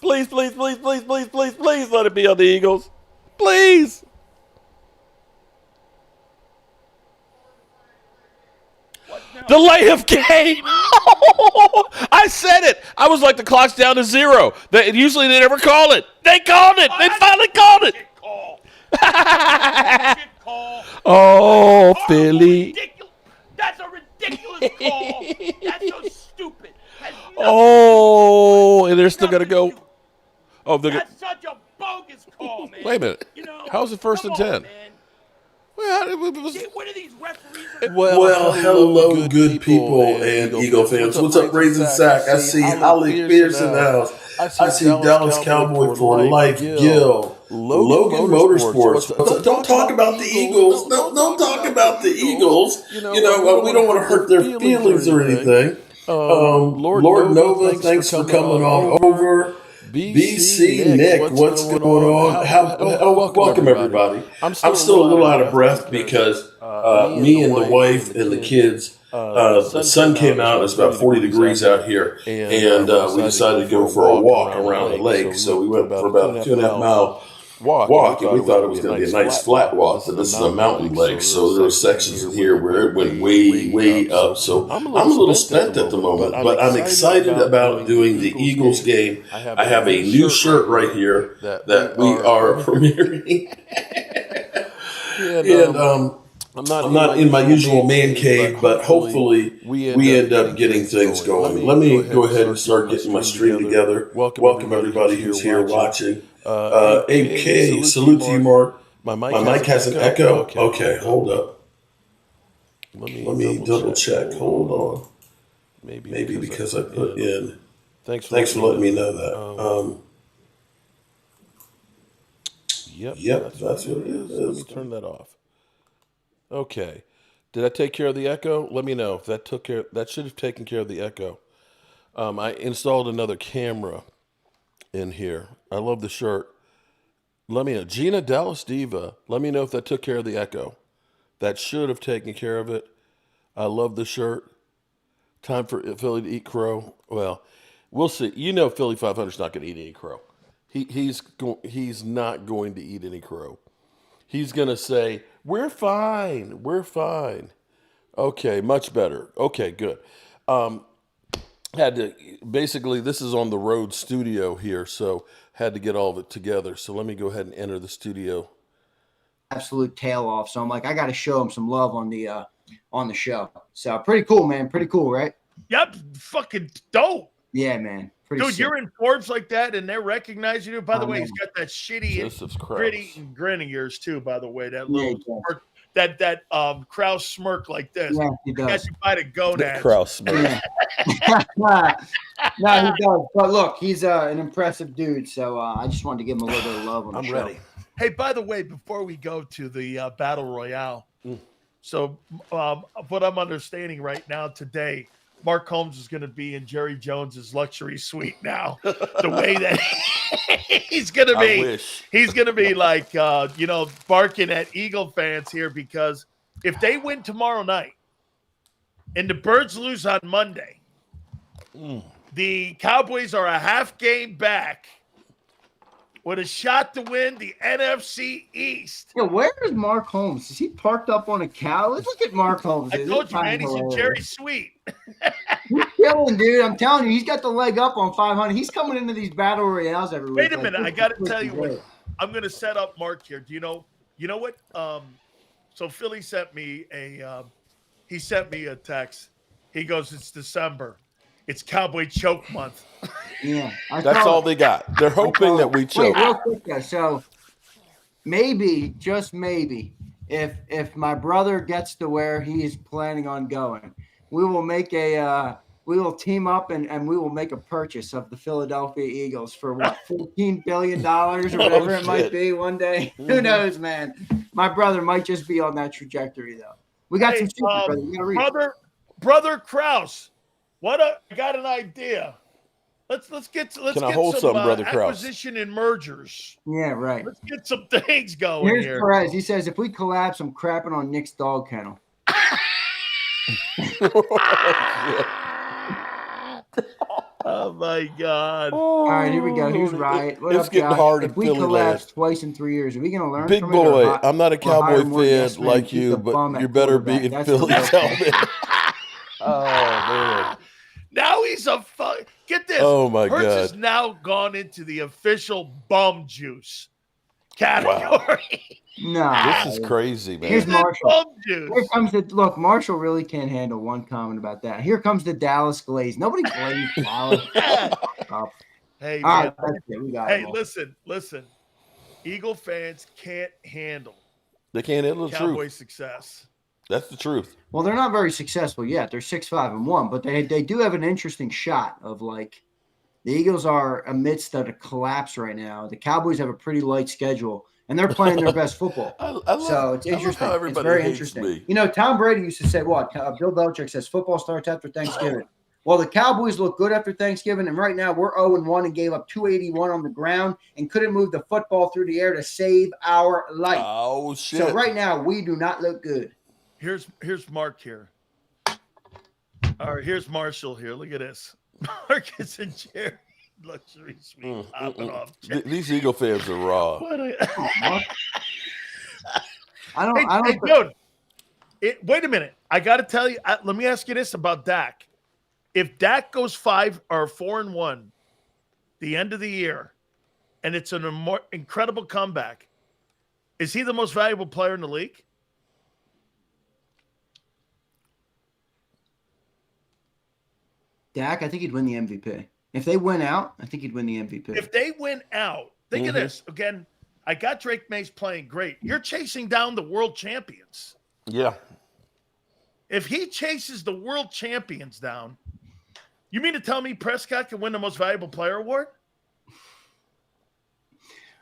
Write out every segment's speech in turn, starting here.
Please, please, please, please, please, please, please let it be on the Eagles. Please. Delay of game. I said it. I was like, the clock's down to 0. Usually they never call it. They called it. They finally called it. Oh, Philly. That's a ridiculous call. That's so stupid. Oh, and they're still going to go. Oh, that's such a bogus call, man. Wait a minute. How's it 1st and 10? Well, what are these referees? Well, hello, good people and Eagle fans. What's up, Raisin Sack? I see Holly Pierce in the house. I see Dallas Cowboy for life, Gil. Logan Motorsports. Don't talk about the Eagles. Don't talk about the Eagles. We don't want to hurt their feelings or anything. Lord Nova, thanks for coming on over. BC Nick, what's going on? Welcome everybody. I'm still a little out of breath because me and the wife and the kids, the sun came out. It's about 40 degrees out here, and we decided to go for a walk around the lake. So we went for about a 2.5 mile walk, and we thought it was going to be a nice flat walk, but this is a mountain lake, so there were sections in here where it went way up. So I'm a little spent at the moment, but I'm excited about doing the Eagles game. I have a new shirt right here that we are premiering. And I'm not in my usual man cave, but hopefully we end up getting things going. Let me go ahead and start getting my stream together. Welcome everybody who's here watching. Abe K, salute to you, Mark. My mic has an echo. Okay, hold up. Let me double check. Hold on. Maybe because I put in. Thanks for letting me know that. Yep, that's what it is. Let me turn that off. Okay. Did I take care of the echo? Let me know if that took care. That should have taken care of the echo. I installed another camera in here. I love the shirt. Let me know. Gina Dallas Diva, let me know if that took care of the echo. That should have taken care of it. I love the shirt. Time for Philly to eat crow. Well, we'll see. Philly.500 is not going to eat any crow. He's not going to eat any crow. He's going to say, we're fine. We're fine. Okay, much better. Okay, good. Basically, this is on the road studio here, so had to get all of it together. So let me go ahead and enter the studio. Absolute tail off. So I'm like, I got to show him some love on the show. So pretty cool, man. Pretty cool, right? Yep, fucking dope. Yeah, man. Dude, sick. You're in Forbes like that, and they're recognizing you. By the way, he's got that shitty and gritty and grin of yours too. By the way, that little smirk, that Kraus smirk like this. Yeah, he does. Got you by the gonads. Kraus smirk. Yeah. No, he does. But look, he's an impressive dude. So I just wanted to give him a little bit of love on the show. I'm ready. Hey, by the way, before we go to the Battle Royale, so what I'm understanding right now today, Mark Holmes is going to be in Jerry Jones's luxury suite now. The way that he's going to be like, barking at Eagle fans here, because if they win tomorrow night and the Birds lose on Monday, the Cowboys are a half game back with a shot to win the NFC East. Yeah, where is Mark Holmes? Is he parked up on a cow? Let's look at Mark Holmes. I told you, man, he's in Jerry's suite. He's killing, dude. I'm telling you, he's got the leg up on 500. He's coming into these battle royales every week. Wait a minute. I got to tell you what. I'm going to set up Mark here. Do you know what? So Philly sent me a text. He goes, it's December. It's Cowboy Choke Month. Yeah. That's all they got. They're hoping that we choke. Wait, real quick though. So maybe, just maybe, if my brother gets to where he is planning on going, we will team up and we will make a purchase of the Philadelphia Eagles for what, $14 billion or whatever it might be one day. Who knows, man? My brother might just be on that trajectory though. We got some secret, brother Kraus. I got an idea. Let's get some acquisition and mergers. Yeah, right. Let's get some things going. Here's here. Perez. He says, if we collapse, I'm crapping on Nick's dog kennel. Oh my God! All right, here we go. Here's Riot. What It's up, getting Josh? hard in If we Philly collapse land. twice in 3 years, are we going to learn Big from boy, it, I'm not a or Cowboy hire more fan yes men and like keep you, the but bum you at better be quarterback? in That's the Philly's real question. helmet. Oh man! Now he's a fuck. Get this. Oh my Hurts God! has now gone into the official bum juice Wow, category. No. this is crazy, Here's He's man. in Marshall. bum Here juice. comes the look. Marshall really can't handle one comment about that. Here comes the Dallas Glaze. Nobody glazed Dallas. Up. Hey All man. right, that's it. We got Hey, it. listen. Eagle fans can't handle They can't handle the Cowboy truth. success. That's the truth. Well, they're not very successful yet. They're 6-5-1, but they do have an interesting shot of like the Eagles are amidst a collapse right now. The Cowboys have a pretty light schedule, and they're playing their best football. So it's I love interesting. how It's everybody very hates interesting. me. You know, Tom Brady used to say, "What?" Bill Belichick says, "Football starts after Thanksgiving." Well, the Cowboys look good after Thanksgiving, and right now we're 0-1 and gave up 281 on the ground and couldn't move the football through the air to save our life. Oh shit! So right now we do not look good. Here's Mark here. All right, here's Marshall here. Look at this. Marcus and Jerry luxury suite hopping off. These Eagle fans are raw. What a- I don't. hey, dude. Wait a minute. I got to tell you. Let me ask you this about Dak. If Dak goes 4-1, the end of the year, and it's an incredible comeback, is he the most valuable player in the league? Dak, I think he'd win the MVP. If they win out, I think he'd win the MVP. If they win out, think of this. Again, I got Drake Mays playing great. You're chasing down the world champions. Yeah. If he chases the world champions down, you mean to tell me Prescott can win the most valuable player award?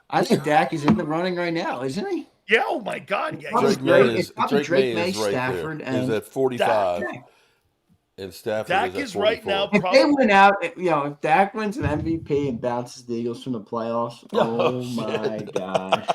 I think Dak is in the running right now, isn't he? Yeah, oh my God. Yeah, Drake May is right Stafford, there. and He's at 45. Dak. And Stafford Dak is is at right 44. now. If they win out, if Dak wins an MVP and bounces the Eagles from the playoffs, oh my gosh.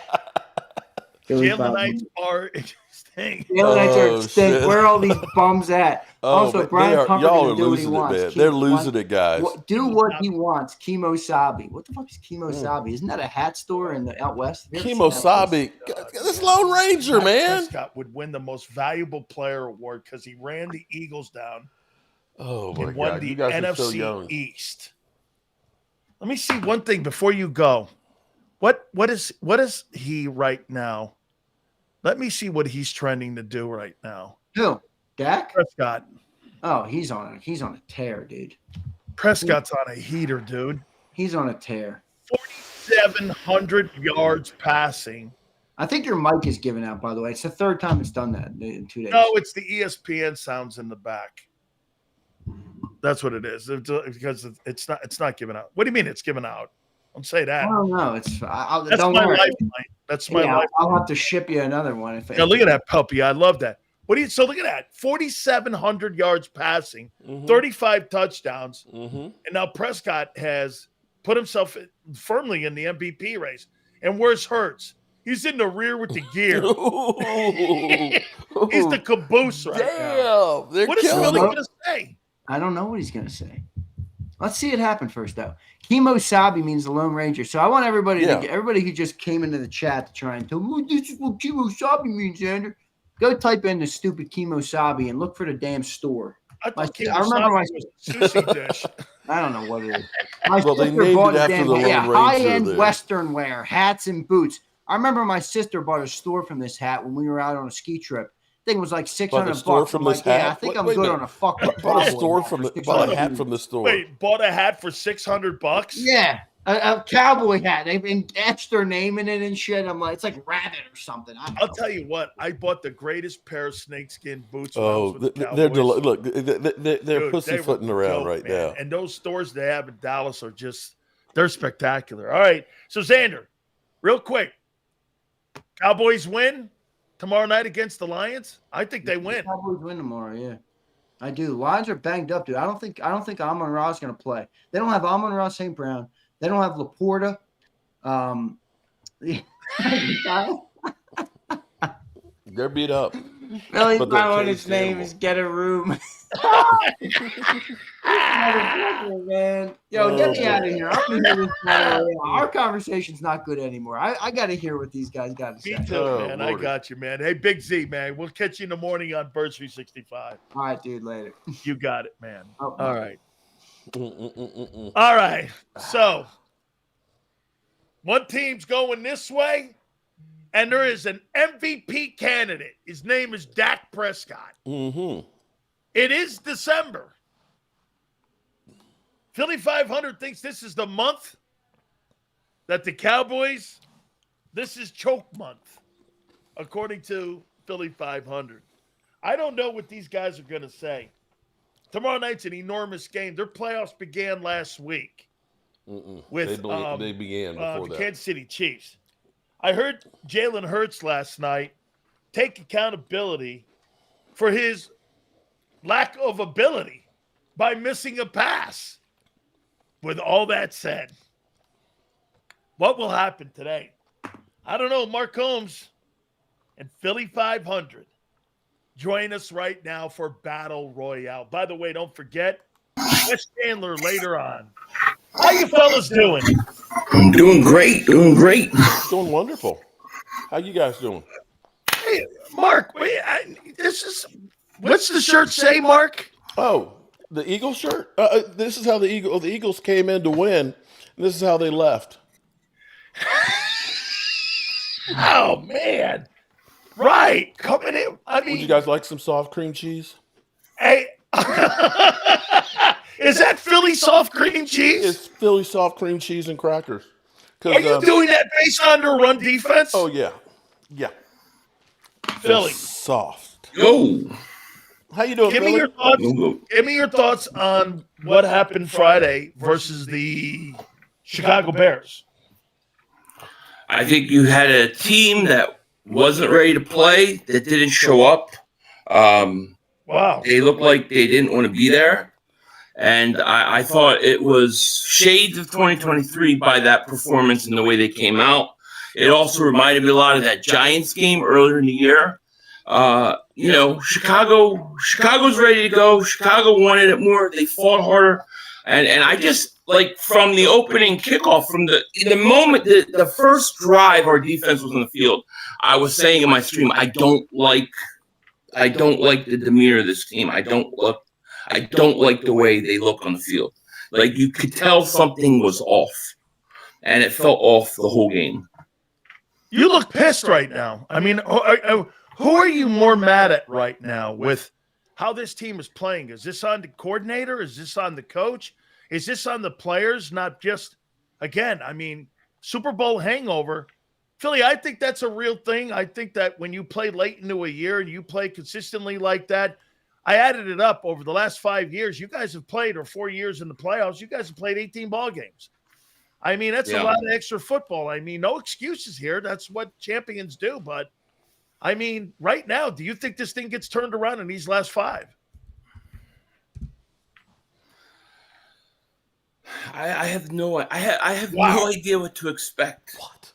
Jalen Knights are extinct. Jalen Knights are extinct. Where are all these bums at? Also, Brian Pumper y'all can are do what he losing wants. it, man. They're losing it, guys. Do what he wants. Kimosabi. What the fuck is Kimosabi? Isn't that a hat store in the out west? Kimosabi. This Lone Ranger, man. Prescott would win the most valuable player award because he ran the Eagles down. Oh my and won God! the You guys NFC are so young. East. Let me see one thing before you go. What is he right now? Let me see what he's trending to do right now. Who? Dak? Prescott. Oh, he's on a tear, dude. Prescott's on a heater, dude. He's on a tear. 4,700 yards passing. I think your mic is giving out, by the way. It's the third time it's done that in 2 days. No, it's the ESPN sounds in the back. That's what it is. Because it's not giving out. What do you mean it's giving out? Don't say that. I don't know. That's my lifeline. That's my lifeline. I'll have to ship you another one. Yeah, look at that puppy. I love that. So look at that. 4,700 yards passing, 35 touchdowns. And now Prescott has put himself firmly in the MVP race. And where's Hurts? He's in the rear with the gear. He's the caboose right now. Damn. What is Philly going to say? I don't know what he's going to say. Let's see it happen first, though. Kimosabi means the Lone Ranger. So I want everybody everybody who just came into the chat to try and tell me, this is what Kimosabi means, Andrew. Go type in the stupid Kimosabi and look for the damn store. I remember my sushi dish. I don't know what it is. My they sister named bought it after the Lone Ranger high-end there. Western wear, hats and boots. I remember my sister bought a store from this hat when we were out on a ski trip. I think it was like $600. From I'm this like, hat? I think Wait, I'm wait a good minute. on a fucking Bought a hat $600. from the store. Wait, bought a hat for $600? Yeah, a cowboy hat. They've etched their name in it and shit. I'm like, it's like rabbit or something. I'll tell you what. I bought the greatest pair of snakeskin boots. Oh, they're pussyfooting around right now. And those stores they have in Dallas are they're spectacular. All right. So, Xander, real quick. Cowboys win tomorrow night against the Lions? I think they win. Cowboys win tomorrow, yeah. I do. Lions are banged up, dude. I don't think Amon-Ra is going to play. They don't have Amon-Ra St. Brown. They don't have Laporta. They're beat up. Philly.500's changed name animal. is Get a Room. Motherfucker, man. Yo, get me out of here. I want to hear this battle royale. Our conversation's not good anymore. I got to hear what these guys got to say. Me too, man. I got you, man. Hey, Big Z, man. We'll catch you in the morning on Birds 365. All right, dude. Later. You got it, man. Oh, all right. All right. So, one team's going this way, and there is an MVP candidate. His name is Dak Prescott. Mm-hmm. It is December. Philly.500 thinks this is the month that the Cowboys, this is choke month, according to Philly.500. I don't know what these guys are going to say. Tomorrow night's an enormous game. Their playoffs began last week with they began before the Kansas City Chiefs. I heard Jalen Hurts last night take accountability for his lack of ability by missing a pass. With all that said, what will happen today? I don't know. Mark Holmes and Philly.500 join us right now for Battle Royale. By the way, don't forget, Wes Chandler later on. How you fellas doing? I'm doing great. Doing wonderful. How you guys doing? Hey, Mark, what's the shirt say, Mark? Oh, the Eagles shirt? This is how the Eagles came in to win. And this is how they left. Oh, man. Right. Coming in. I mean, would you guys like some soft cream cheese? Hey. Is that Philly soft cream cheese? It's Philly soft cream cheese and crackers. Are you doing that based on their run defense? Oh, yeah. Yeah. Philly. They're soft. Yo. How you doing, Give Philly? me your thoughts. Give me your thoughts on what happened Friday versus the Chicago Bears. I think you had a team that wasn't ready to play, that didn't show up. Wow. They looked like they didn't want to be there. And I thought it was shades of 2023 by that performance and the way they came out. It also reminded me a lot of that Giants game earlier in the year. Chicago's ready to go. Chicago wanted it more. They fought harder. And I just, like, from the opening kickoff, from the moment, the first drive our defense was on the field, I was saying in my stream, I don't like the demeanor of this team. I don't like the way they look on the field. Like, you could tell something was off. And it felt off the whole game. You look pissed right now. I mean, who are you more mad at right now with how this team is playing? Is this on the coordinator? Is this on the coach? Is this on the players? Not just, again, I mean, Super Bowl hangover. Philly, I think that's a real thing. I think that when you play late into a year and you play consistently like that, I added it up over the last 5 years. You guys have played, or 4 years in the playoffs, you guys have played 18 ball games. I mean, that's a lot of extra football. I mean, no excuses here. That's what champions do. But, I mean, right now, do you think this thing gets turned around in these last 5? I have no idea what to expect. What?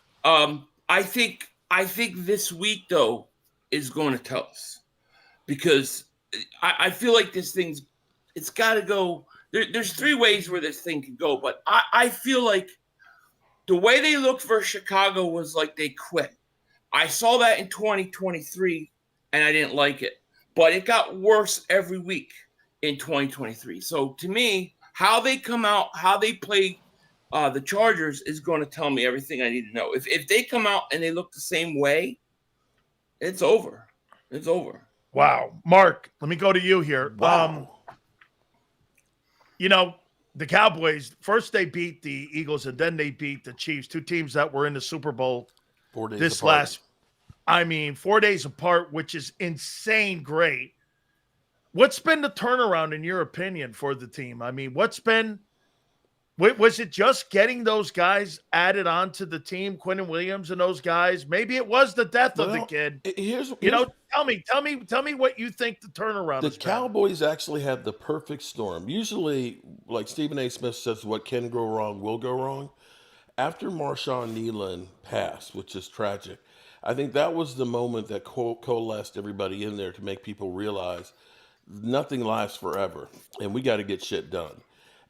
I think this week, though, is going to tell us. Because I feel like this thing's – it's got to go – there's 3 ways where this thing could go. But I feel like the way they looked for Chicago was like they quit. I saw that in 2023, and I didn't like it. But it got worse every week in 2023. So, to me, how they come out, how they play the Chargers is going to tell me everything I need to know. If they come out and they look the same way, it's over. It's over. Wow. Mark, let me go to you here. Wow. The Cowboys, first they beat the Eagles and then they beat the Chiefs, 2 teams that were in the Super Bowl 4 days apart. 4 days apart, which is insane great. What's been the turnaround, in your opinion, for the team? I mean, was it just getting those guys added onto the team, Quinnen Williams and those guys? Maybe it was the death of the kid. Tell me what you think the turnaround is. The Cowboys actually had the perfect storm. Usually, like Stephen A. Smith says, what can go wrong will go wrong. After Marshawn Nealon passed, which is tragic, I think that was the moment that coalesced everybody in there to make people realize nothing lasts forever, and we got to get shit done.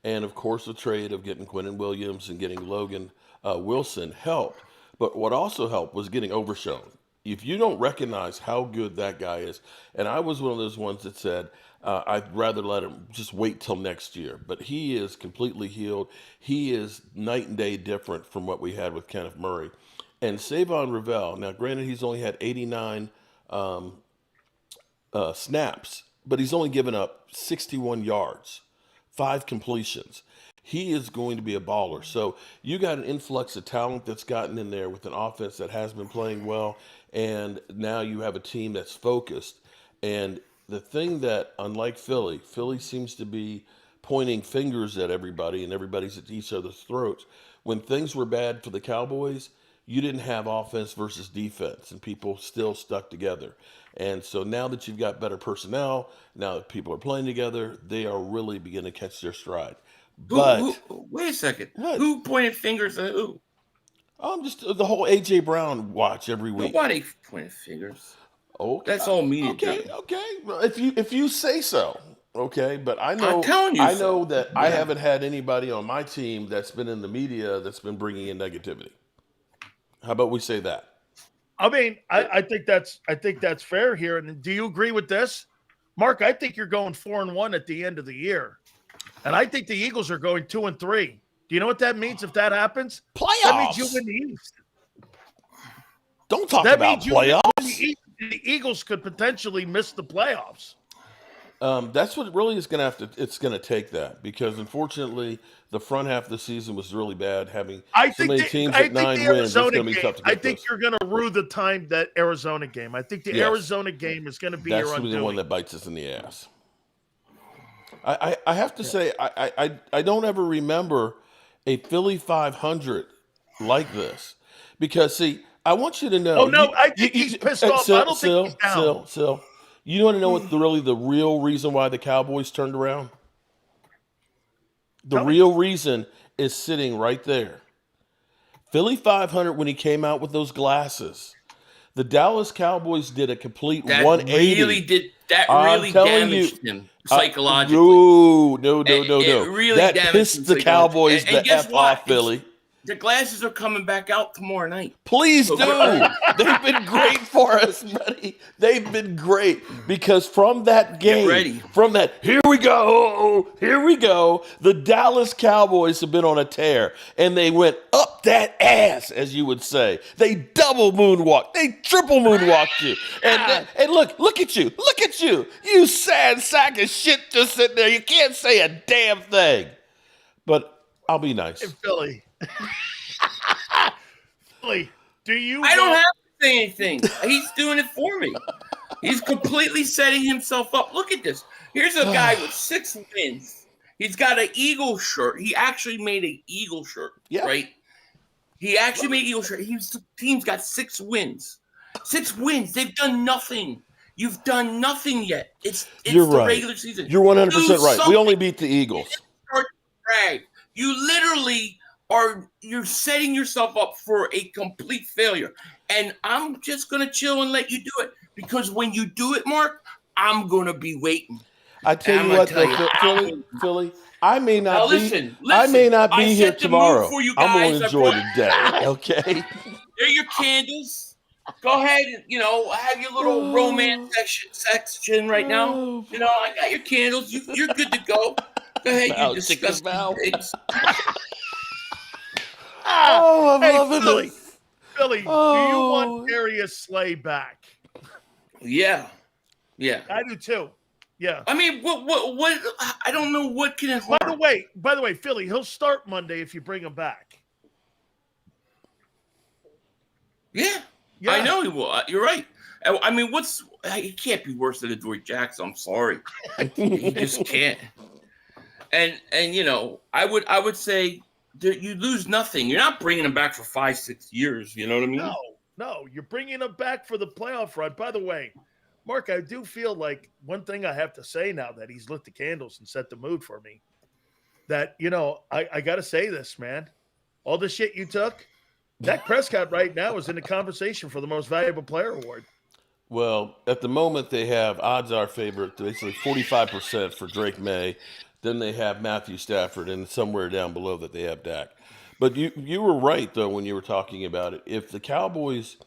And of course, the trade of getting Quentin Williams and getting Logan Wilson helped. But what also helped was getting Overshown. If you don't recognize how good that guy is, and I was one of those ones that said, I'd rather let him just wait till next year. But he is completely healed. He is night and day different from what we had with Kenneth Murray. And Savon Ravel, now granted, he's only had 89 snaps, but he's only given up 61 yards, 5 completions. He is going to be a baller. So you got an influx of talent that's gotten in there with an offense that has been playing well, and now you have a team that's focused. And the thing that, unlike Philly seems to be pointing fingers at everybody, and everybody's at each other's throats. When things were bad for the Cowboys, you didn't have offense versus defense, and people still stuck together. And so now that you've got better personnel, now that people are playing together, they are really beginning to catch their stride. But wait a second. what? Who pointed fingers at who? Just the whole AJ Brown watch every week. Nobody pointed fingers. Okay, That's all media. Okay. Well, if you say so, okay. But I know, I'm telling you I so. know that I haven't had anybody on my team that's been in the media that's been bringing in negativity. How about we say that? I mean, I think that's fair here. And do you agree with this, Mark? I think you're going 4-1 at the end of the year, and I think the Eagles are going 2-3. Do you know what that means if that happens? Playoffs. That means you win the East. Don't talk That about means playoffs. The Eagles could potentially miss the playoffs. That's what really is going to it's going to take that, because unfortunately the front half of the season was really bad. Having so many teams at 9 wins, it's going to be tough to get I think you're going to rue the time that Arizona game. I think the Arizona game is going to be your undoing. That's the one that bites us in the ass. I have to say, I don't ever remember a Philly.500 like this, because see, I want you to know. Oh no, I think he's pissed off. I don't think he's down. Still. You want to know what the real reason why the Cowboys turned around? The real reason is sitting right there. Philly.500, when he came out with those glasses, the Dallas Cowboys did a complete 180. That really damaged him psychologically. No. It really that damaged pissed the Cowboys and the F off, Philly. The glasses are coming back out tomorrow night. Please do. They've been great for us, buddy. They've been great, because from that game, from that, here we go, the Dallas Cowboys have been on a tear, and they went up that ass, as you would say. They double moonwalked. They triple moonwalked you. And look at you. You sad sack of shit just sitting there. You can't say a damn thing. But I'll be nice. In Philly. Philly, I don't have to say anything. He's doing it for me. He's completely setting himself up. Look at this. Here's a guy with 6 wins. He's got an Eagle shirt. He actually made an Eagle shirt, right? He actually made an Eagle shirt. The team's got 6 wins. 6 wins. They've done nothing. You've done nothing yet. It's You're the right. regular season. You're 100% right. We only beat the Eagles. You literally you're setting yourself up for a complete failure. And I'm just going to chill and let you do it, because when you do it, Mark, I'm going to be waiting. I tell you what, Philly, I may not be here tomorrow. I'm going to enjoy the day, okay? There are your candles. Go ahead and, have your little romance section right now. I got your candles. You're good to go. Go ahead, you disgusting pigs. I'm loving it. Philly, do you want Darius Slay back? Yeah. I do too. Yeah. I mean, what? I don't know what can. By the way, Philly, he'll start Monday if you bring him back. Yeah. I know he will. You're right. I mean, he can't be worse than Adoree Jackson. I'm sorry. He just can't. And I would say you lose nothing. You're not bringing him back for 5-6 years. You know what I mean? No, you're bringing him back for the playoff run. By the way, Mark, I do feel like one thing I have to say now that he's lit the candles and set the mood for me, that, I got to say this, man. All the shit you took, Dak Prescott right now is in the conversation for the most valuable player award. Well, at the moment they have odds are favorite, basically 45% for Drake May. Then they have Matthew Stafford, and somewhere down below that they have Dak. But you were right though when you were talking about it. If the Cowboys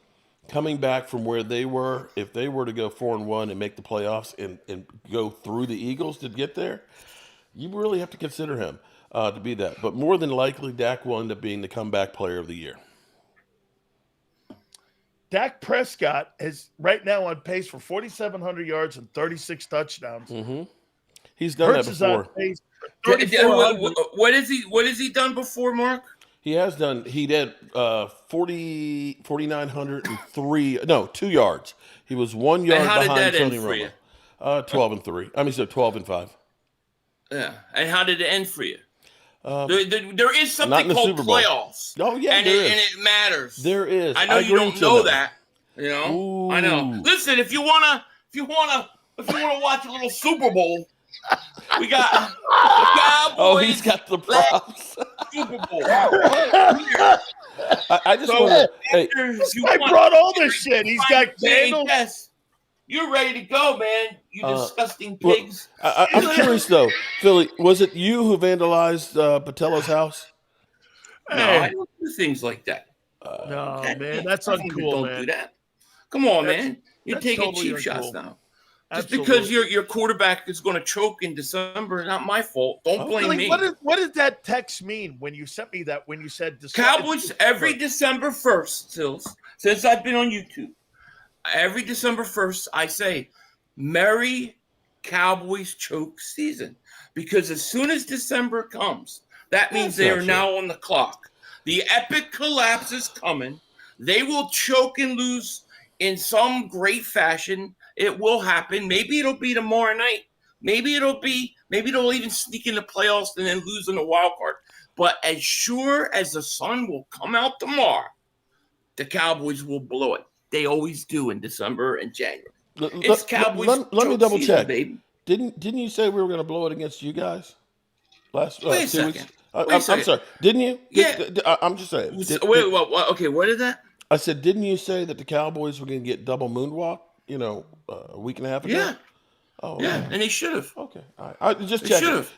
coming back from where they were, if they were to go 4-1 and make the playoffs and go through the Eagles to get there, you really have to consider him to be that. But more than likely, Dak will end up being the comeback player of the year. Dak Prescott is right now on pace for 4,700 yards and 36 touchdowns. Mm-hmm. He's done Hurts that is on before. pace for 3,400. What has he done before, Mark? He has done. He did 4,903. No, 2 yards. He was 1 yard And how did behind that end Tony for you? Romo. 12-3. I mean, so 12-5. Yeah. And how did it end for you? There is not in something the called Super Bowl. playoffs. Oh yeah, and there is. And it matters. There is. I know you don't know that. You know. Ooh. I know. Listen, if you wanna watch a little Super Bowl, we got the Cowboys. Oh, he's got the props. Super Bowl. I just want to. Hey, I brought all this shit. He's got candles. Yes. You're ready to go, man. You disgusting well, pigs. I'm curious though, Philly. Was it you who vandalized Patello's house? No, I don't do things like that. No, man, that's Don't uncool, man. do that. Come on, man. You're taking totally cheap shots uncool. now. Absolutely. Just because your quarterback is going to choke in December, not my fault. Don't blame Really, me. what did that text mean when you sent me that? When you said Cowboys every December 1st, since I've been on YouTube, every December 1st, I say, Merry Cowboys choke season. Because as soon as December comes, that means they are now on the clock. The epic collapse is coming. They will choke and lose in some great fashion. It will happen. Maybe it'll be tomorrow night. Maybe they'll even sneak in the playoffs and then lose in the wild card. But as sure as the sun will come out tomorrow, the Cowboys will blow it. They always do in December and January. It's Cowboys. Let me double season, check. baby. Didn't you say we were going to blow it against you guys last Wait a 2 second. weeks? Wait a I'm second. sorry. Didn't you? Yeah. I'm just saying. Wait. Okay. What is that? I said, didn't you say that the Cowboys were going to get double moonwalk? A week and a half ago. Yeah. Oh, yeah, and they should have. Okay, all right. I just They check. should have.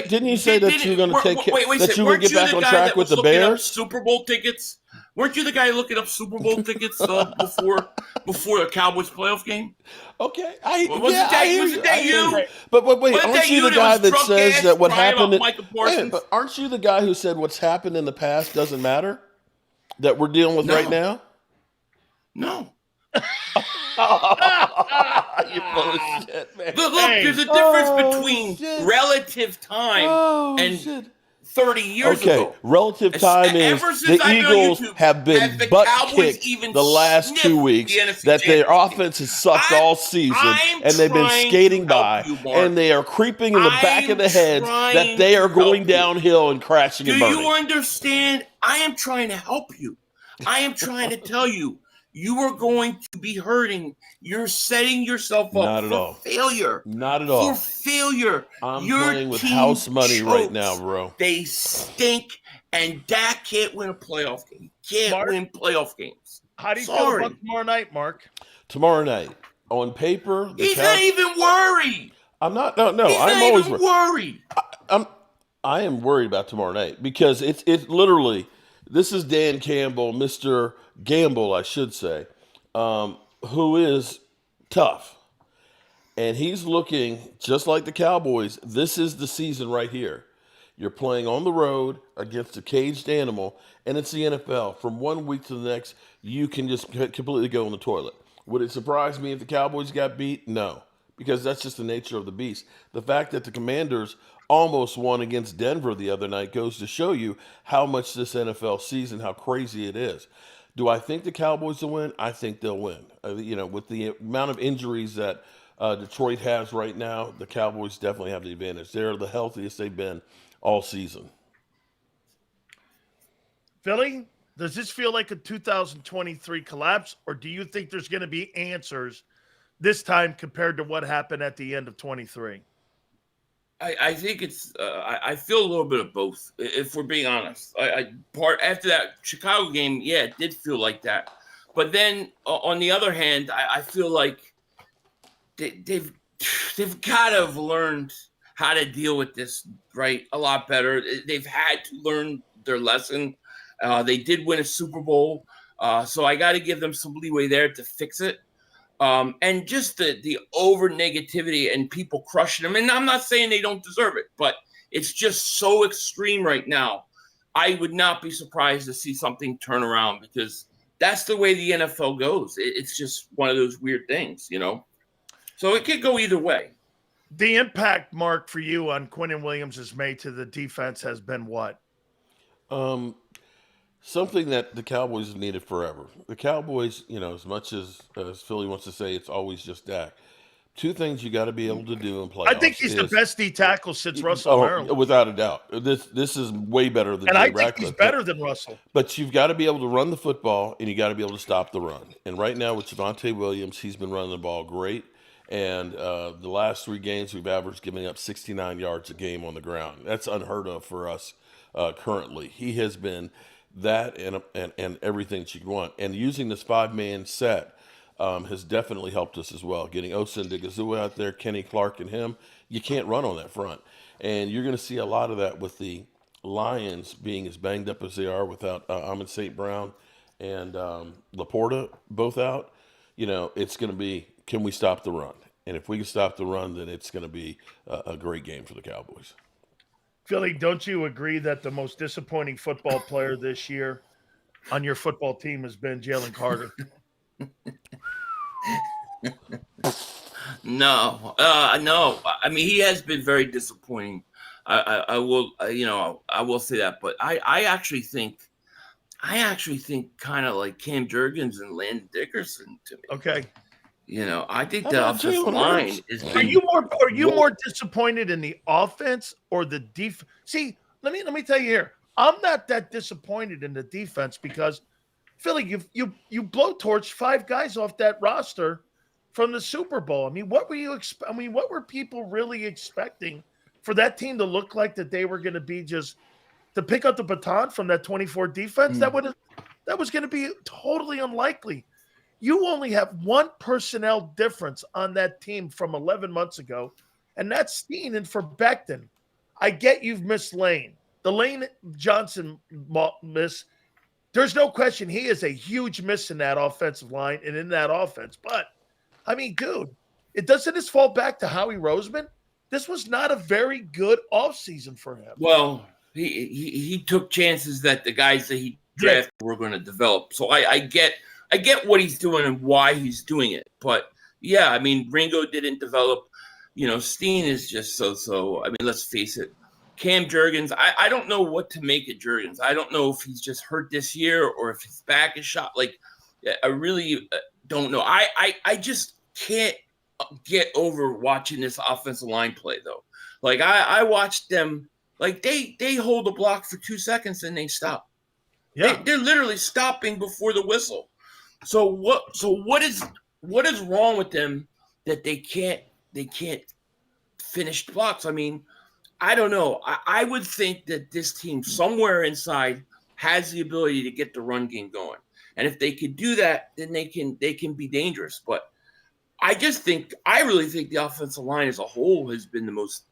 Didn't you say that you were going to take that you were going to get back on track with the Bears? Super Bowl tickets. Weren't you the guy looking up Super Bowl tickets before the Cowboys playoff game? Okay, wasn't that you? But wait, aren't you the guy that says that what happened? But aren't you the guy who said what's happened in the past doesn't matter? That we're dealing with right now? No. You full of shit, man. Look, there's a difference between relative time and 30 years ago. Relative time is the Eagles have been butt kicked the last 2 weeks, that their offense has sucked all season, and they've been skating by, and they are creeping in the back of the heads that they are going downhill and crashing and burning. Do you understand? I am trying to help you. I am trying to tell you. You are going to be hurting. You're setting yourself up for failure. Not at all. For failure. I'm playing with house money right now, bro. They stink, and Dak can't win a playoff game. Can't win playoff games. How do you feel about tomorrow night, Mark? Tomorrow night, on paper, he's not even worried. I'm not. No. I'm always worried. I am worried about tomorrow night because it's literally. This is Dan Campbell, Mr. Gamble, I should say, who is tough. And he's looking just like the Cowboys. This is the season right here. You're playing on the road against a caged animal, and it's the NFL. From 1 week to the next, you can just completely go in the toilet. Would it surprise me if the Cowboys got beat? No, because that's just the nature of the beast. The fact that the Commanders almost won against Denver the other night goes to show you how much this NFL season, how crazy it is. Do I think the Cowboys will win? I think they'll win. With the amount of injuries that Detroit has right now, the Cowboys definitely have the advantage. They're the healthiest they've been all season. Philly, does this feel like a 2023 collapse, or do you think there's going to be answers this time compared to what happened at the end of 23? I think it's. I feel a little bit of both, if we're being honest. Part after that Chicago game, yeah, it did feel like that. But then on the other hand, I feel like they've got to have learned how to deal with this right a lot better. They've had to learn their lesson. They did win a Super Bowl, so I got to give them some leeway there to fix it. And just the over negativity and people crushing them. And I'm not saying they don't deserve it, but it's just so extreme right now. I would not be surprised to see something turn around because that's the way the NFL goes. It's just one of those weird things, you know? So it could go either way. The impact, Mark, for you on Quinnen Williams has made to the defense has been what? Something that the Cowboys have needed forever. The Cowboys, as much as Philly wants to say it's always just Dak, two things you got to be able to do in playoffs. I think he's the best D tackle since Russell Maryland. Without a doubt. This is way better than and Jay I think Ratcliffe. He's better than Russell. But you've got to be able to run the football, and you got to be able to stop the run. And right now with Javonte Williams, he's been running the ball great. And the last 3 games, we've averaged giving up 69 yards a game on the ground. That's unheard of for us currently. He has been that and everything that you could want. And using this 5-man set has definitely helped us as well. Getting Osa Ndigazua out there, Kenny Clark and him, you can't run on that front. And you're going to see a lot of that with the Lions being as banged up as they are without Amon St. Brown and Laporta both out. It's going to be, can we stop the run? And if we can stop the run, then it's going to be a great game for the Cowboys. Philly, don't you agree that the most disappointing football player this year on your football team has been Jalen Carter? No. I mean, he has been very disappointing. I will say that, but I actually think kind of like Cam Jurgens and Landon Dickerson to me. Okay. I think the offensive line is. Are you more disappointed in the offense or the defense? See, let me tell you here. I'm not that disappointed in the defense because Philly, you blowtorched 5 guys off that roster from the Super Bowl. I mean, what were people really expecting for that team to look like that they were going to be just to pick up the baton from that 24 defense? That was going to be totally unlikely. You only have one personnel difference on that team from 11 months ago, and that's Steen and for Becton. I get you've missed Lane. The Lane Johnson miss, there's no question he is a huge miss in that offensive line and in that offense. But, I mean, dude, doesn't this fall back to Howie Roseman? This was not a very good offseason for him. Well, he took chances that the guys that he drafted were going to develop. So I get what he's doing and why he's doing it. But, yeah, I mean, Ringo didn't develop. Steen is just so. I mean, let's face it. Cam Jurgens, I don't know what to make of Jurgens. I don't know if he's just hurt this year or if his back is shot. Like, I really don't know. I just can't get over watching this offensive line play, though. Like, I watched them. Like, they hold the block for 2 seconds and they stop. Yeah. They're literally stopping before the whistle. So what is wrong with them that they can't finish blocks? I mean, I don't know. I would think that this team somewhere inside has the ability to get the run game going. And if they could do that, then they can be dangerous. But I really think the offensive line as a whole has been the most,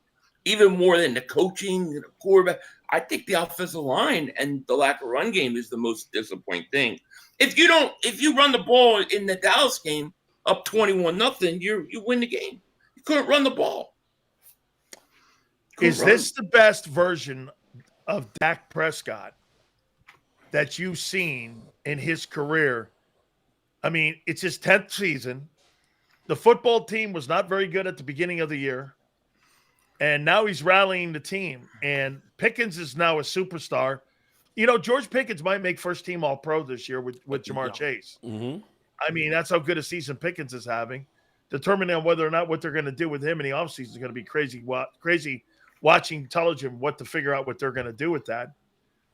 even more than the coaching and the quarterback. I think the offensive line and the lack of run game is the most disappointing thing. If you run the ball in the Dallas game up 21-0, you win the game. You couldn't run the ball. Is this the best version of Dak Prescott that you've seen in his career? I mean, it's his 10th season. The football team was not very good at the beginning of the year. And now he's rallying the team. And Pickens is now a superstar. George Pickens might make first team All-Pro this year with Jamar Chase. Mm-hmm. I mean, that's how good a season Pickens is having. Determining on whether or not what they're going to do with him in the offseason is going to be crazy watching television, what to figure out what they're going to do with that.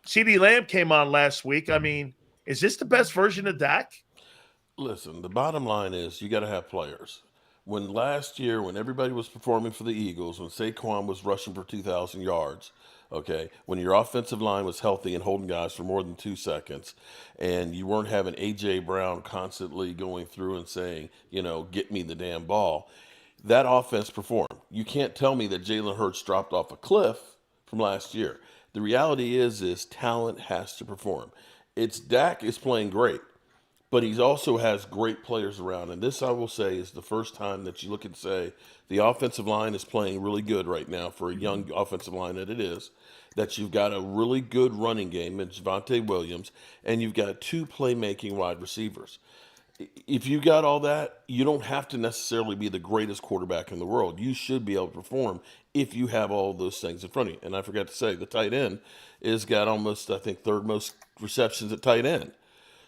CeeDee Lamb came on last week. I mean, is this the best version of Dak? Listen, the bottom line is you got to have players. when last year, when everybody was performing for the Eagles, when Saquon was rushing for 2,000 yards, okay, when your offensive line was healthy and holding guys for more than 2 seconds, and you weren't having A.J. Brown constantly going through and saying, get me the damn ball, that offense performed. You can't tell me that Jalen Hurts dropped off a cliff from last year. The reality is talent has to perform. It's Dak is playing great, but he also has great players around. And this, I will say, is the first time that you look and say the offensive line is playing really good right now for a young offensive line that it is. That you've got a really good running game in Javonte Williams, and you've got two playmaking wide receivers. If you got all that, you don't have to necessarily be the greatest quarterback in the world. You should be able to perform if you have all those things in front of you. And I forgot to say, the tight end is got almost, I think, third most receptions at tight end.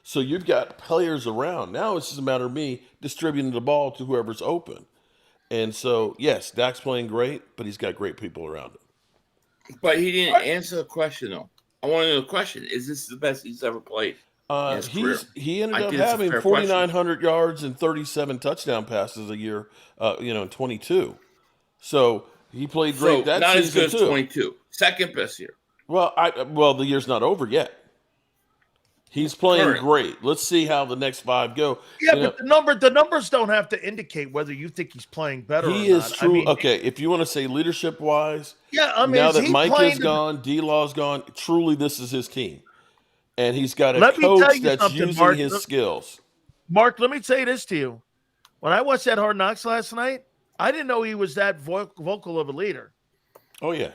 So you've got players around. Now it's just a matter of me distributing the ball to whoever's open. And so, yes, Dak's playing great, but he's got great people around him. But he didn't answer the question, though. I want to know the question. Is this the best he's ever played in his career? He ended up having 4,900 yards and 37 touchdown passes a year, in 22. So he played great that not season, as good as 22. Second best year. Well, the year's not over yet. He's playing great. Let's see how the next 5 go. Yeah, but the numbers don't have to indicate whether you think he's playing better or not. He is true. Okay, if you want to say leadership-wise, now that Mike is gone, D-Law's gone, truly this is his team. And he's got a coach that's using his skills. Mark, let me say this to you. When I watched that Hard Knocks last night, I didn't know he was that vocal of a leader. Oh, yeah.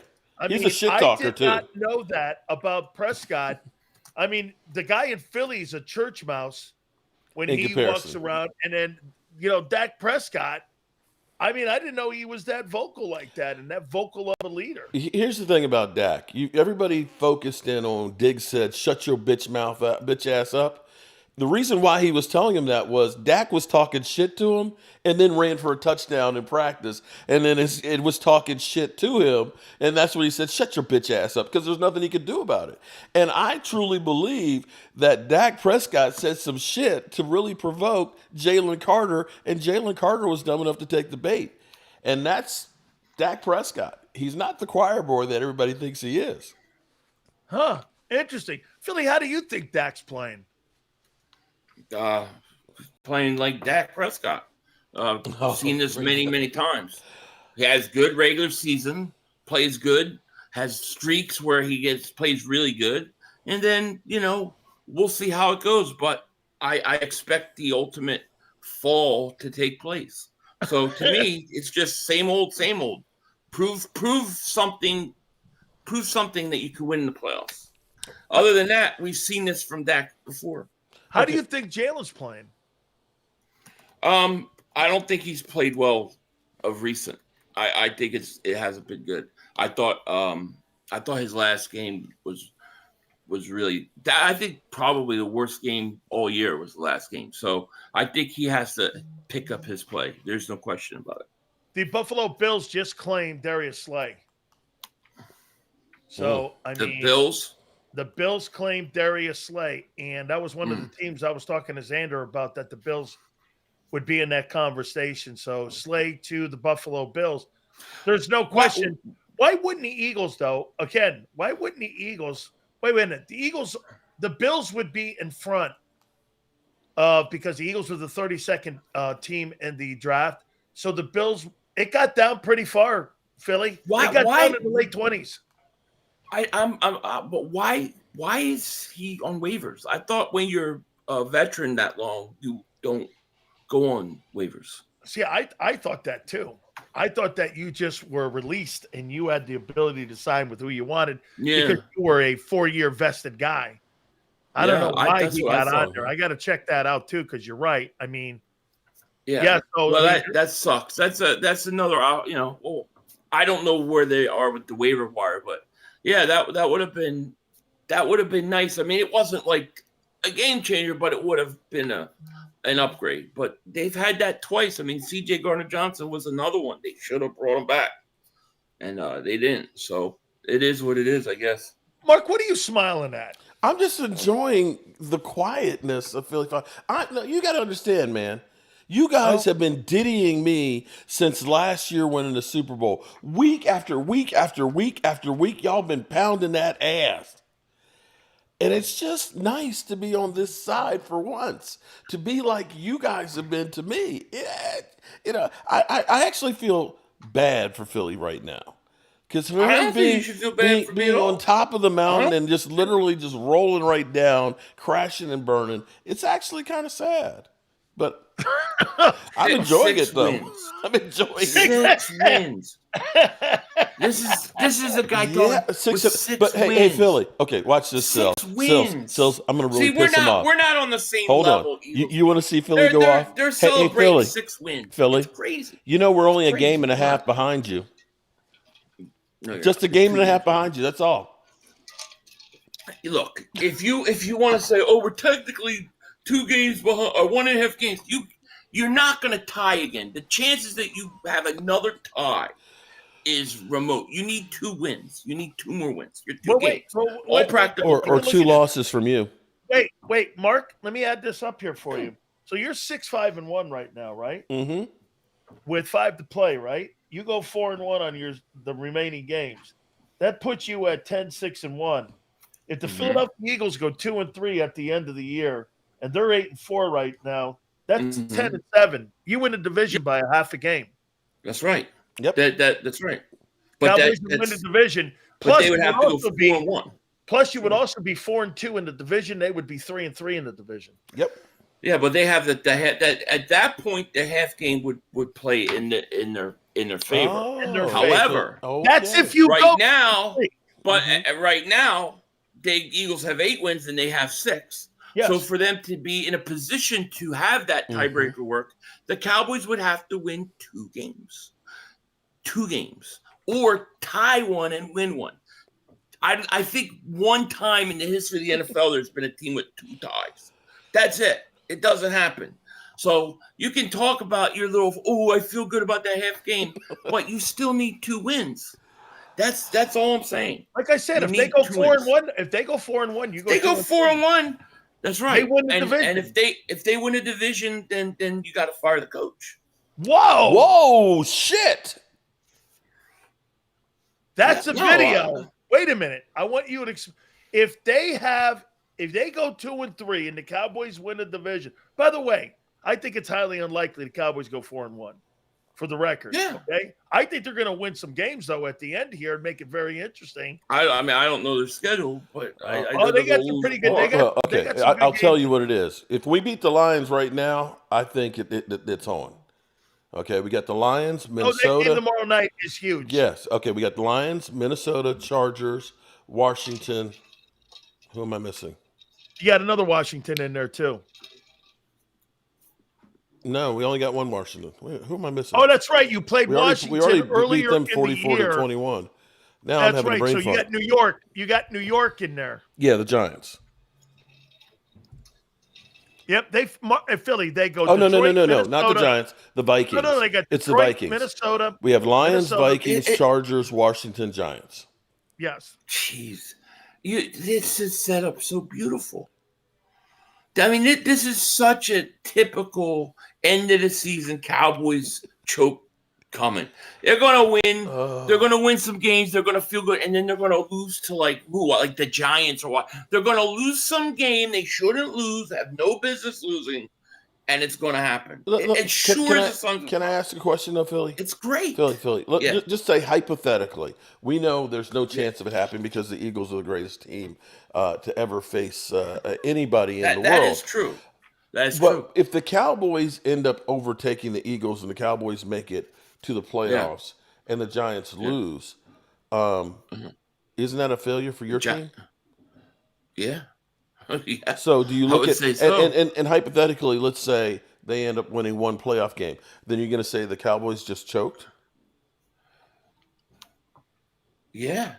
He's a shit talker, too. I did not know that about Prescott. I mean, the guy in Philly is a church mouse when he walks around. And then, Dak Prescott, I mean, I didn't know he was that vocal like that and that vocal of a leader. Here's the thing about Dak. Everybody focused in on Diggs said, shut your bitch ass up. The reason why he was telling him that was Dak was talking shit to him and then ran for a touchdown in practice. And then it was talking shit to him. And that's what he said, shut your bitch ass up, because there's nothing he could do about it. And I truly believe that Dak Prescott said some shit to really provoke Jalen Carter. And Jalen Carter was dumb enough to take the bait. And that's Dak Prescott. He's not the choir boy that everybody thinks he is. Huh. Interesting. Philly, how do you think Dak's playing? Playing like Dak Prescott. Seen this many times. He has good regular season, plays good, has streaks where he plays really good, and then we'll see how it goes. But I expect the ultimate fall to take place. So to me, it's just same old. Prove something that you can win in the playoffs. Other than that, we've seen this from Dak before. How do you think Jalen's playing? I don't think he's played well of recent. I think it hasn't been good. I thought his last game was really. I think probably the worst game all year was the last game. So I think he has to pick up his play. There's no question about it. The Buffalo Bills just claimed Darius Slay. So the Bills. The Bills claimed Darius Slay, and that was one of the teams I was talking to Xander about, that the Bills would be in that conversation. So Slay to the Buffalo Bills. There's no question. Why wouldn't the Eagles, though? Again, why wouldn't the Eagles? Wait a minute. The Bills would be in front because the Eagles were the 32nd team in the draft. So the Bills, it got down pretty far, Philly. It got down in the late 20s. But why is he on waivers? I thought when you're a veteran that long, you don't go on waivers. See, I thought that too. I thought that you just were released and you had the ability to sign with who you wanted because you were a 4-year vested guy. I don't know why he got on there. I got to check that out too, because you're right. I mean, So that sucks. That's another. I don't know where they are with the waiver wire, but. Yeah, that would have been nice. I mean, it wasn't like a game changer, but it would have been an upgrade. But they've had that twice. I mean, C.J. Gardner-Johnson was another one. They should have brought him back, and they didn't. So it is what it is, I guess. Mark, what are you smiling at? I'm just enjoying the quietness of Philly. You got to understand, man. You guys have been diddying me since last year winning the Super Bowl. Week after week after week after week, y'all been pounding that ass. And it's just nice to be on this side for once, to be like you guys have been to me. I actually feel bad for Philly right now. Because for I him don't think you should feel bad for me being at all. on top of the mountain and just literally just rolling right down, crashing and burning, it's actually kind of sad. But I'm enjoying it though. Wins. I'm enjoying it. 6 wins. This is a guy Yeah, with 6. 6 But wins. hey, Philly. Okay, watch this. 6 wins. Sills, I'm gonna really See, we're piss him off. not on the same Hold level. on. You want to see Philly go off? They're Hey, celebrating Philly. 6 wins. Philly. It's crazy. You know we're only It's a game crazy. and a half behind you. No, Just a game and a half behind you. That's all. Look, if you want to say, oh, we're technically 2 games behind or 1.5 games, you're not going to tie again. The chances that you have another tie is remote. You need 2 wins. You need 2 more wins. You're 2 games. All practical. Or 2 losses from you. Wait, Mark. Let me add this up here for you. So you're 6-5-1 right now, right? Mm-hmm. With 5 to play, right? You go 4-1 on the remaining games. That puts you at 10-6-1. If the Philadelphia Eagles go 2-3 at the end of the year, and they're 8-4 right now, that's 10-7. You win the division by a half a game. That's right. Yep. That's right. But Cowboys would win the division. Plus, they would have to go 4-1. Plus, you would also be 4-2 in the division. They would be 3-3 in the division. Yep. Yeah, but they have that at that point the half game would play in their favor. Oh, however, that's if you go now. But right now, the Eagles have 8 wins and they have 6. Yes. So for them to be in a position to have that tiebreaker work, the Cowboys would have to win 2 games. 2 games. Or tie 1 and win 1. I think one time in the history of the NFL there's been a team with 2 ties. That's it. It doesn't happen. So you can talk about your little, I feel good about that half game, but you still need 2 wins. That's all I'm saying. Like I said, if they go 4-1, you go. They go 4-1. That's right. They win the division. And if they win a division, then you got to fire the coach. Whoa, shit. That's a video. Wait a minute. I want you to if they go 2-3 and the Cowboys win the division. By the way, I think it's highly unlikely the Cowboys go 4-1. For the record, okay. I think they're going to win some games though at the end here and make it very interesting. I mean, I don't know their schedule, but they got some pretty good. I'll tell you what it is. If we beat the Lions right now, I think it's on. Okay, we got the Lions, Minnesota. That game tomorrow night is huge. Yes. Okay, we got the Lions, Minnesota, Chargers, Washington. Who am I missing? You got another Washington in there too. No, we only got one Washington. Who am I missing? Oh, that's right. You played Washington earlier beat them 44-21. Now that's I'm having right. a brain So fart. you got New York. You got New York in there. Yeah, the Giants. Yep, Philly. They go. Oh, Detroit, no, Minnesota. not the Giants. The Vikings. No, they got Detroit, it's the Vikings. Minnesota. We have Lions, Minnesota. Vikings, Chargers, Washington, Giants. Yes. Jeez, this is set up so beautiful. I mean, this is such a typical end of the season Cowboys choke coming. They're going to win. They're going to win some games. They're going to feel good. And then they're going to lose to like the Giants or what. They're going to lose some game they shouldn't lose, have no business losing, and it's going to happen. Can I ask a question though, Philly? It's great. Philly. Look, just say hypothetically. We know there's no chance of it happening because the Eagles are the greatest team to ever face anybody in the world. That is true. That's true. If the Cowboys end up overtaking the Eagles and the Cowboys make it to the playoffs and the Giants lose, isn't that a failure for your team? Yeah. Yeah. So do you look at so. and hypothetically, let's say they end up winning one playoff game, then you're going to say the Cowboys just choked? Yeah.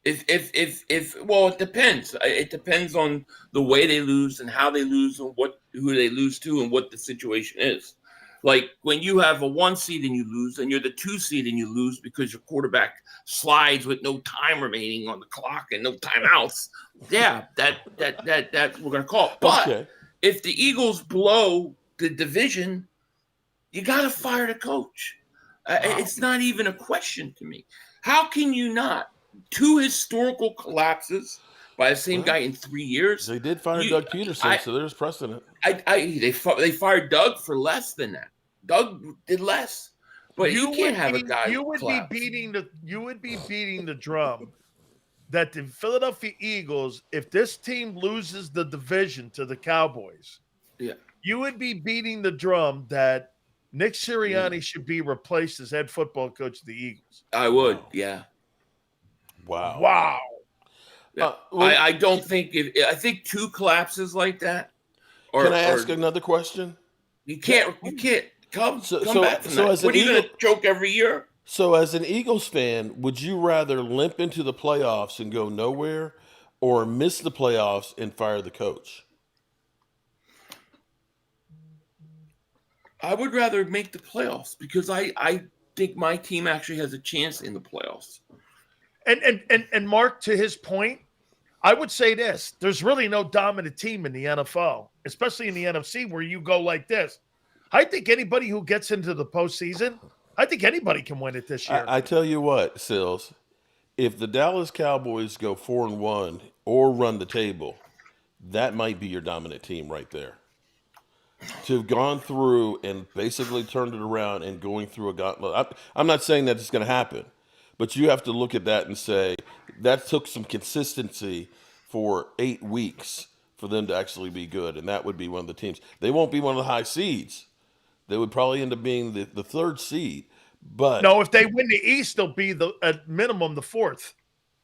Well, it depends. It depends on the way they lose and how they lose and who they lose to and what the situation is. Like when you have a 1 seed and you lose, and you're the 2 seed and you lose because your quarterback slides with no time remaining on the clock and no timeouts. Yeah, that we're gonna call it. But if the Eagles blow the division you got to fire the coach. It's not even a question to me. How can you not? 2 historical collapses by the same guy in 3 years. They did fire Doug Peterson, so there's precedent. They fired Doug for less than that. Doug did less, but you can't have a guy. You would be beating the drum that the Philadelphia Eagles, if this team loses the division to the Cowboys, you would be beating the drum that Nick Sirianni should be replaced as head football coach of the Eagles. I would, yeah. Wow. I don't think I think 2 collapses like that. Can I ask another question? You can't come back from that. As what are you going to choke every year? So as an Eagles fan, would you rather limp into the playoffs and go nowhere, or miss the playoffs and fire the coach? I would rather make the playoffs because I think my team actually has a chance in the playoffs. And Mark, to his point, I would say this: there's really no dominant team in the NFL, especially in the NFC, where you go like this. I think anybody who gets into the postseason, I think anybody can win it this year. I tell you what, Sills, if the Dallas Cowboys go 4-1 or run the table, that might be your dominant team right there. To have gone through and basically turned it around and going through a gauntlet. I'm not saying that it's going to happen, but you have to look at that and say that took some consistency for 8 weeks for them to actually be good, and that would be one of the teams. They won't be one of the high seeds. They would probably end up being the 3rd seed. But no, if they win the East, they'll be at minimum the 4th.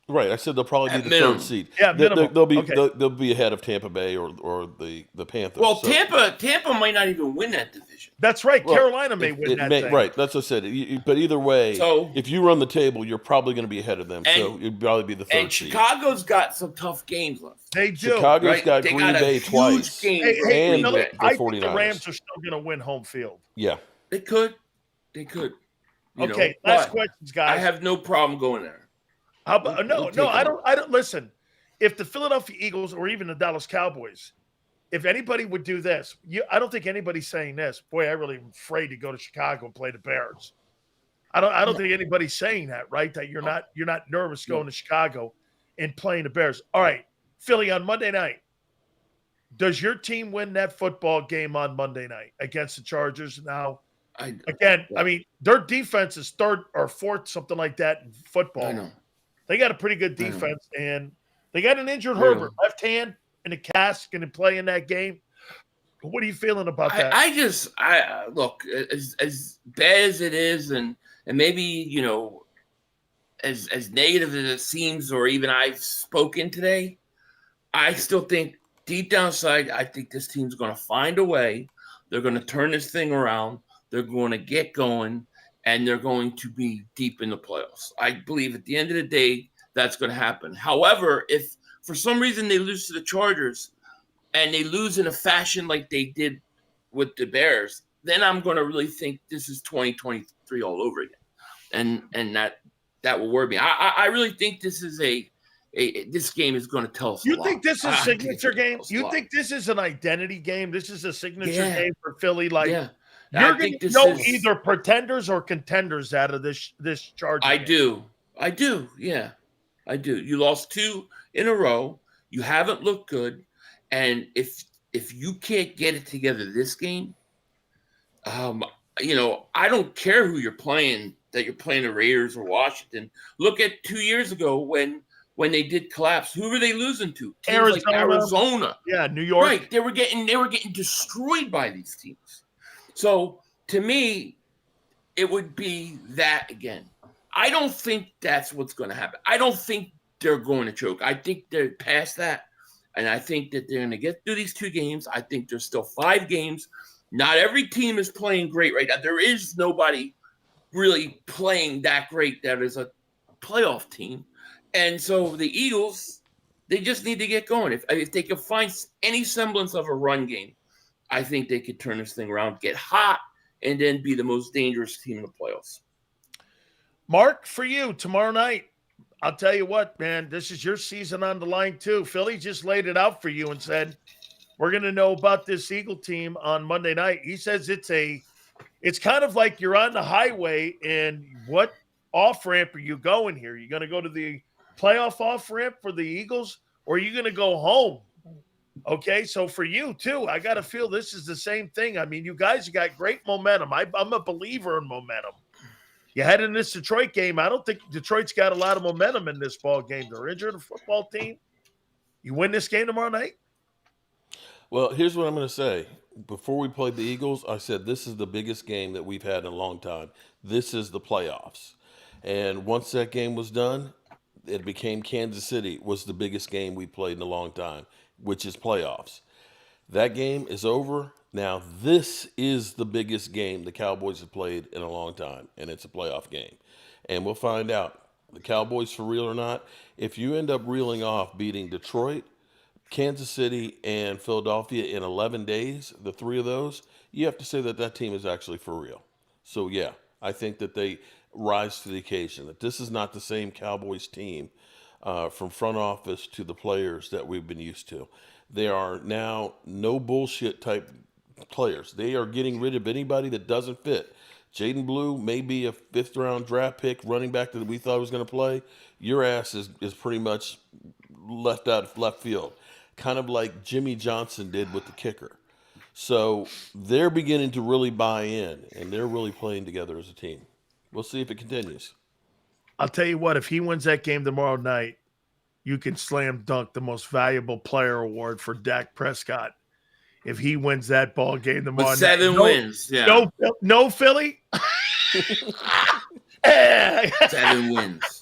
Right, I said they'll probably be the minimum. 3rd seed. Yeah, minimum. They'll be ahead of Tampa Bay or the Panthers. Well, Tampa might not even win that division. That's right. Carolina may win that thing. Right, that's what I said. But either way, if you run the table, you're probably going to be ahead of them. So you'd probably be the 3rd and seed. Chicago's got some tough games left. They do. Chicago's got Green Bay twice. Hey, and the I 49ers. think the Rams are still going to win home field. Yeah. They could. Okay, last questions, guys. I have no problem going there. How about I don't listen. If the Philadelphia Eagles or even the Dallas Cowboys, if anybody would do this, I don't think anybody's saying this. Boy, I really am afraid to go to Chicago and play the Bears. I don't think anybody's saying that, right? That you're not nervous going to Chicago and playing the Bears. All right, Philly on Monday night. Does your team win that football game on Monday night against the Chargers? Now, I mean, their defense is 3rd or 4th, something like that in football. I know. They got a pretty good defense, and they got an injured Herbert, left hand in a cast, going to play in that game. What are you feeling about that? I look, as bad as it is, and maybe as negative as it seems, or even I've spoken today, I still think deep down inside, I think this team's going to find a way. They're going to turn this thing around. They're going to get going. And they're going to be deep in the playoffs. I believe at the end of the day, that's going to happen. However, if for some reason they lose to the Chargers and they lose in a fashion like they did with the Bears, then I'm going to really think this is 2023 all over again. And that will worry me. I really think this is this game is going to tell us a lot. You think this is a signature game? You think this is an identity game? This is a signature game for Philly? You're going to know either pretenders or contenders out of this Charger game. I do. Yeah, I do. You lost 2 in a row. You haven't looked good. And if you can't get it together this game, I don't care who you're playing, that you're playing the Raiders or Washington. Look at 2 years ago when they did collapse. Who were they losing to? Teams like Arizona. Yeah, New York. Right. They were getting destroyed by these teams. So, to me, it would be that again. I don't think that's what's going to happen. I don't think they're going to choke. I think they're past that, and I think that they're going to get through these 2 games. I think there's still 5 games. Not every team is playing great right now. There is nobody really playing that great that is a playoff team. And so the Eagles, they just need to get going. If they can find any semblance of a run game, I think they could turn this thing around, get hot, and then be the most dangerous team in the playoffs. Mark, for you, tomorrow night, I'll tell you what, man, this is your season on the line too. Philly just laid it out for you and said, we're going to know about this Eagle team on Monday night. He says it's a it's kind of like you're on the highway, and what off ramp are you going here? You going to go to the playoff off ramp for the Eagles, or are you going to go home? Okay, so for you too, I got to feel this is the same thing. I mean, you guys got great momentum. I'm a believer in momentum. You head in this Detroit game. I don't think Detroit's got a lot of momentum in this ball game. They're injured, a football team. You win this game tomorrow night? Well, here's what I'm going to say. Before we played the Eagles, I said this is the biggest game that we've had in a long time. This is the playoffs. And once that game was done, it became Kansas City was the biggest game we played in a long time, which is playoffs. That game is over. Now, this is the biggest game the Cowboys have played in a long time, and it's a playoff game. And we'll find out, the Cowboys for real or not. If you end up reeling off beating Detroit, Kansas City, and Philadelphia in 11 days, the three of those, you have to say that that team is actually for real. So, yeah, I think that they rise to the occasion, that this is not the same Cowboys team from front office to the players that we've been used to. They are now no bullshit type players. They are getting rid of anybody that doesn't fit. Jaden Blue may be a fifth-round draft pick running back that we thought was going to play. Your ass is pretty much left out of left field, kind of like Jimmy Johnson did with the kicker. So they're beginning to really buy in, and they're really playing together as a team. We'll see if it continues. I'll tell you what, if he wins that game tomorrow night, you can slam dunk the most valuable player award for Dak Prescott. If he wins that ball game tomorrow With 7 night. wins, yeah. No Philly? 7 wins.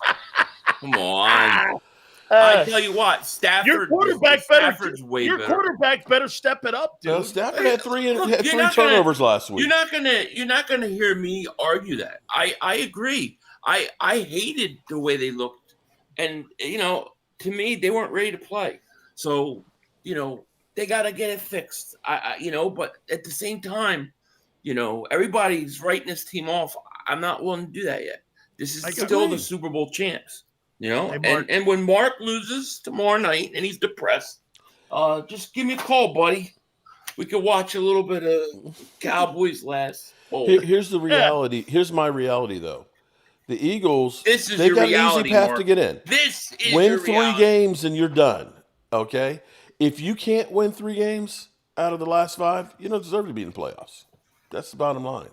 Come on. I tell you what, Stafford's way your better. quarterback better step it up, dude. Well, Stafford had three Look, turnovers last week. You're not gonna hear me argue that. I agree. I hated the way they looked, and to me they weren't ready to play. So they got to get it fixed. But at the same time, everybody's writing this team off. I'm not willing to do that yet. This is still the Super Bowl champs. Hey, and when Mark loses tomorrow night and he's depressed, just give me a call, buddy. We could watch a little bit of Cowboys last. Here's the reality. Here's my reality, though. The Eagles, they got an easy path to get in. This is win 3 games and you're done. Okay? If you can't win 3 games out of the last 5, you don't deserve to be in the playoffs. That's the bottom line.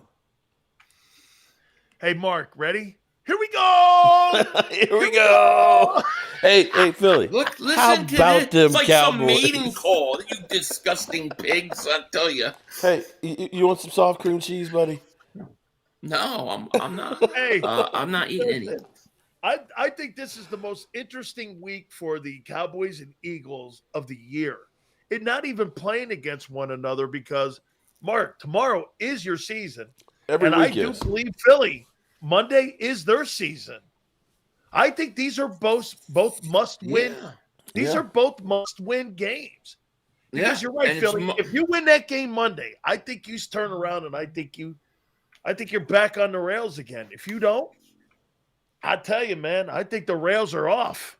Hey, Mark, ready? Here we go. Here we go. Hey, Philly. Listen how to about this. them It's like Cowboys? some mating call, you disgusting pigs, I tell you. Hey, you want some soft cream cheese, buddy? No, I'm not. Hey, I'm not eating any. I think this is the most interesting week for the Cowboys and Eagles of the year. It not even playing against one another because, Mark, tomorrow is your season. Every week I do believe Philly, Monday is their season. I think these are both must win. Yeah. These are both must win games. Because you're right, Philly. If you win that game Monday, I think you turn around and I think you're back on the rails again. If you don't, I tell you, man, I think the rails are off.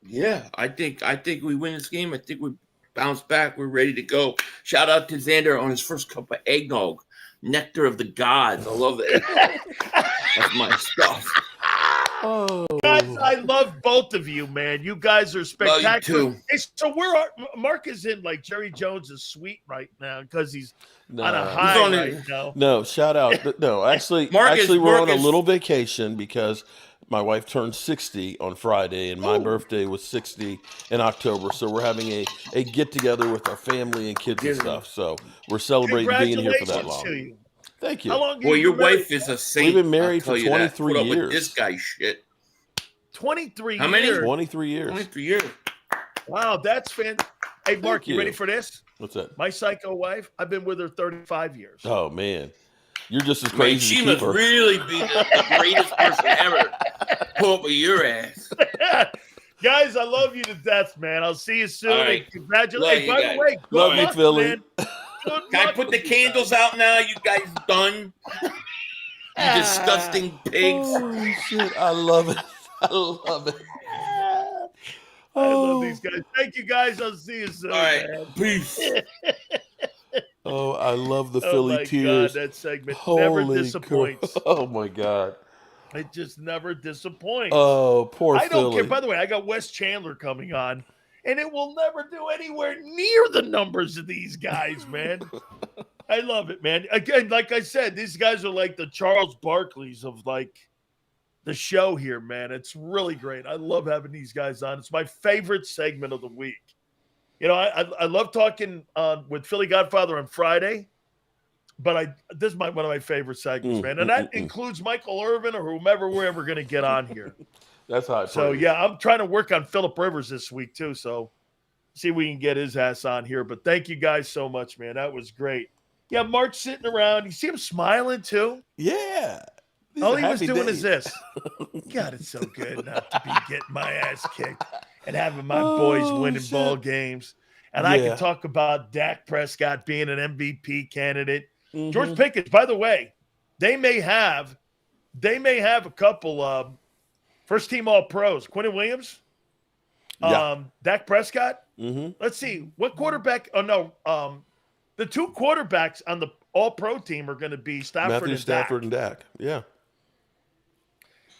Yeah, I think we win this game. I think we bounce back. We're ready to go. Shout out to Xander on his first cup of eggnog. Nectar of the gods. I love it. That's my stuff. Oh. Guys, I love both of you, man. You guys are spectacular. Love you too. Hey, so Mark is in like Jerry Jones's suite right now because he's on a high right now. No, shout out. But no, actually, we're on a little vacation because my wife turned 60 on Friday, and my birthday was 60 in October. So we're having a get together with our family and kids and stuff. So we're celebrating being here for that long. To you. Thank you. How long? Well, your wife is a saint. We've been married for 23 years. With this guy shit. 23 How many? years. 23 years. 23 years. Wow, that's fantastic. Hey, Mark, you ready for this? What's that? My psycho wife, I've been with her 35 years. Oh, man. You're just as crazy. She must really be the greatest person ever. Pull up with your ass. Guys, I love you to death, man. I'll see you soon. Right. Congratulations. By the way, good love you, luck, Philly. Man. Can I put the candles out now? You guys done? You disgusting pigs. Oh, shit. I love it. I love it. I love these guys. Thank you, guys. I'll see you soon. All right. Man. Peace. Oh, I love the Oh Philly my tears. God, that segment never disappoints. Oh my God. It just never disappoints. Oh, poor I don't care. Philly. By the way, I got Wes Chandler coming on, and it will never do anywhere near the numbers of these guys, man. I love it, man. Again, like I said, these guys are like the Charles Barkleys of like the show here, man. It's really great. I love having these guys on. It's my favorite segment of the week. You know, I love talking with Philly Godfather on Friday, but this is one of my favorite segments, man. And that includes Michael Irvin or whomever we're ever going to get on here. That's high So, praise. yeah, I'm trying to work on Phillip Rivers this week, too. So, see if we can get his ass on here. But thank you guys so much, man. That was great. Yeah, Mark's sitting around. You see him smiling, too? Yeah. All he was doing is this. God, it's so good not to be getting my ass kicked and having my boys winning ball games. And I can talk about Dak Prescott being an MVP candidate. George Pickens, by the way, they may have a couple first team all pros. Quinnen Williams, Dak Prescott. Let's see what quarterback. Oh no, the two quarterbacks on the all pro team are going to be Stafford and Dak. Yeah.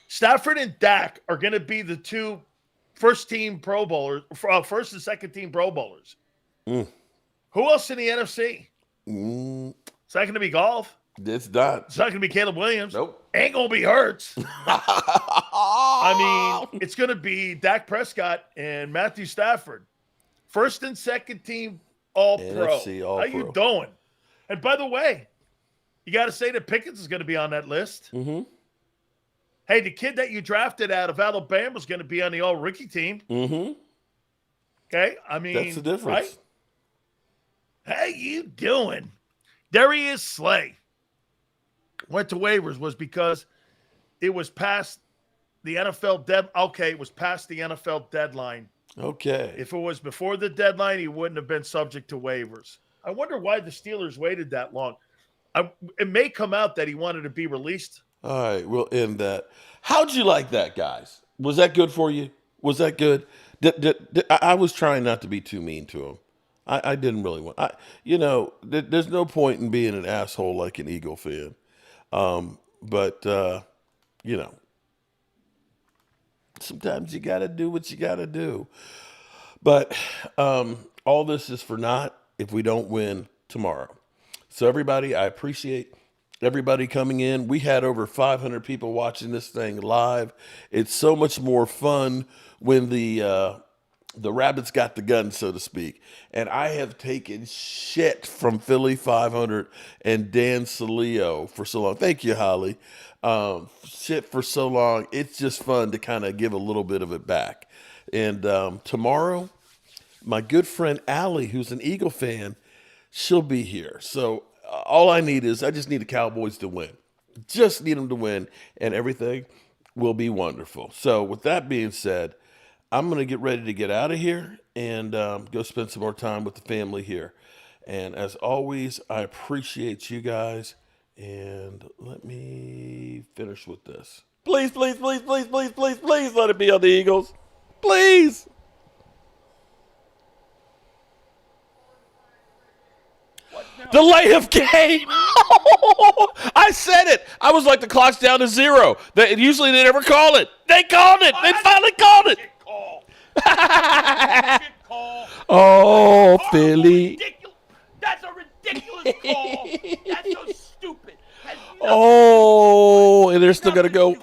Stafford and Dak are going to be the two first team Pro Bowlers, first and second team Pro Bowlers. Who else in the NFC? It's not going to be Golf. It's not. It's not going to be Caleb Williams. Nope. Ain't going to be Hurts. I mean, it's going to be Dak Prescott and Matthew Stafford. First and second team All-Pro. How you doing? And by the way, you got to say that Pickens is going to be on that list. Hey, the kid that you drafted out of Alabama is going to be on the all-rookie team. Okay? I mean, that's the difference. Right? How you doing? Darius Slay went to waivers was because it was past the NFL it was past the NFL deadline. Okay. If it was before the deadline, he wouldn't have been subject to waivers. I wonder why the Steelers waited that long. It may come out that he wanted to be released. All right, we'll end that. How'd you like that, guys? Was that good for you? Was that good? I was trying not to be too mean to him. I didn't really want. There's no point in being an asshole like an Eagle fan. But sometimes you got to do what you got to do. But all this is for naught if we don't win tomorrow. So everybody, I appreciate everybody coming in. We had over 500 people watching this thing live. It's so much more fun when the rabbits got the gun, so to speak. And I have taken shit from Philly.500 and Dan Selio for so long. Thank you, Holly. Shit for so long. It's just fun to kind of give a little bit of it back. And tomorrow, my good friend Allie, who's an Eagle fan, she'll be here. So all I just need the Cowboys to win. Just need them to win, and everything will be wonderful. So with that being said, I'm going to get ready to get out of here and go spend some more time with the family here. And as always, I appreciate you guys. And let me finish with this. Please, please, please, please, please, please, please let it be on the Eagles. Please. Delay of game. I said it. I was like, the clock's down to 0. Usually they never call it. They called it. They finally called it. Oh, Philly. That's a ridiculous call. That's so stupid. Oh, and they're still going to go.